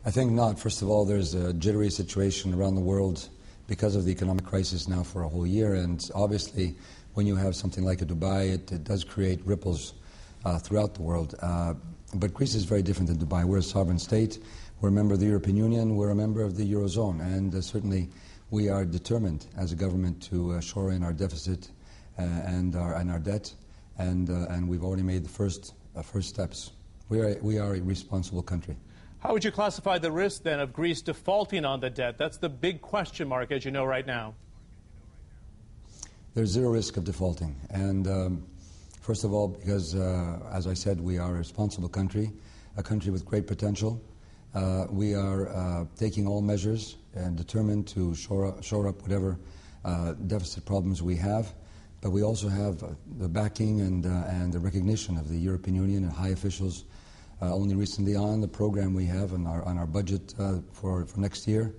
I think not. First of all, there's a jittery situation around the world because of the economic crisis now for a whole year, and obviously when you have something like a Dubai, it does create ripples throughout the world. But Greece is very different than Dubai. We're a sovereign state. We're a member of the European Union. We're a member of the Eurozone. And certainly we are determined as a government to shore in our deficit and our debt. And we've already made the first steps. We are a responsible country. How would you classify the risk, then, of Greece defaulting on the debt? That's the big question mark, as you know, right now. There's zero risk of defaulting. And first of all, because, as I said, we are a responsible country, a country with great potential. We are taking all measures and determined to shore up whatever deficit problems we have. But we also have the backing and the recognition of the European Union and high officials. Only recently on the program we have on our budget for next year,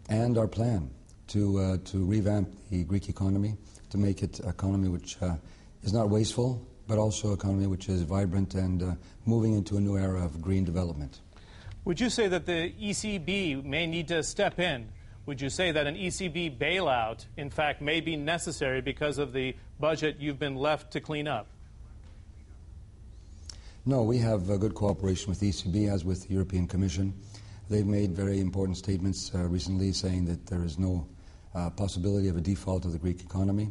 and our plan to revamp the Greek economy, to make it an economy which is not wasteful, but also an economy which is vibrant and moving into a new era of green development. Would you say that the ECB may need to step in? Would you say that an ECB bailout, in fact, may be necessary because of the budget you've been left to clean up? No, we have good cooperation with the ECB, as with the European Commission. They've made very important statements recently saying that there is no possibility of a default of the Greek economy.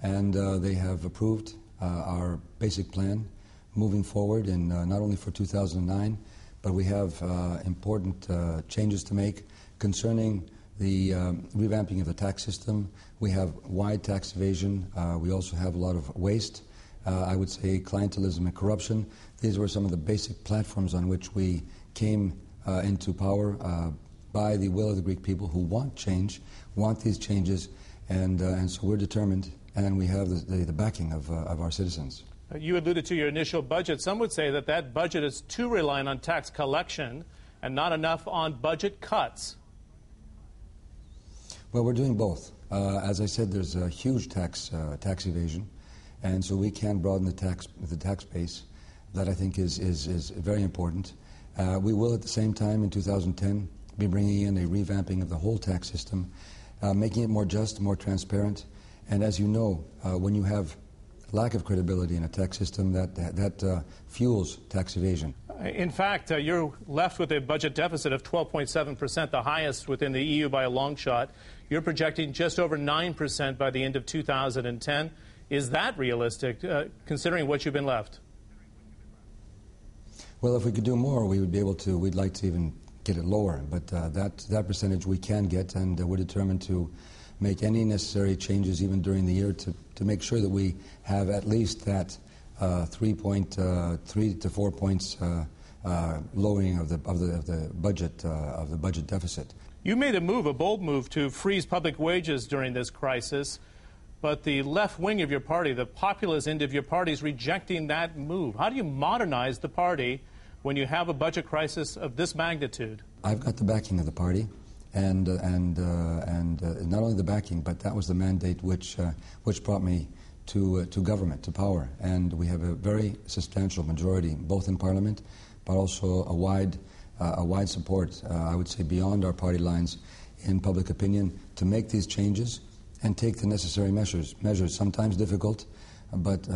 And they have approved our basic plan moving forward in not only for 2009, but we have important changes to make concerning the revamping of the tax system. We have wide tax evasion. We also have a lot of waste. I would say clientelism and corruption. These were some of the basic platforms on which we came into power by the will of the Greek people who want change, want these changes, and so we're determined, and we have the backing of our citizens. You alluded to your initial budget. Some would say that that budget is too reliant on tax collection and not enough on budget cuts. Well, we're doing both. As I said, there's a huge tax evasion. And so we can broaden the tax base. That, I think, is very important. We will, at the same time, in 2010, be bringing in a revamping of the whole tax system, making it more just, more transparent. And as you know, when you have lack of credibility in a tax system, that fuels tax evasion. In fact, you're left with a budget deficit of 12.7%, the highest within the EU by a long shot. You're projecting just over 9% by the end of 2010. Is that realistic, considering what you've been left? Well, if we could do more, we would be able to. We'd like to even get it lower, but that percentage we can get, and we're determined to make any necessary changes even during the year to make sure that we have at least that 3 to 4 points lowering of the budget deficit. You made a bold move to freeze public wages during this crisis. But the left wing of your party, the populist end of your party, is rejecting that move. How do you modernize the party when you have a budget crisis of this magnitude? I've got the backing of the party, and not only the backing, but that was the mandate which brought me to government, to power. And we have a very substantial majority, both in Parliament, but also a wide support, I would say, beyond our party lines in public opinion to make these changes and take the necessary measures, sometimes difficult, but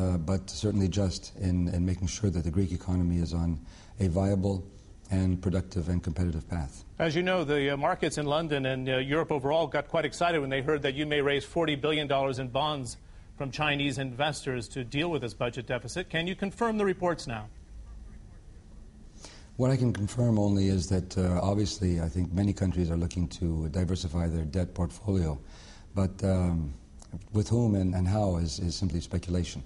certainly just in making sure that the Greek economy is on a viable and productive and competitive path. As you know, the markets in London and Europe overall got quite excited when they heard that you may raise $40 billion in bonds from Chinese investors to deal with this budget deficit. Can you confirm the reports now? What I can confirm only is that obviously I think many countries are looking to diversify their debt portfolio. But with whom and how is simply speculation.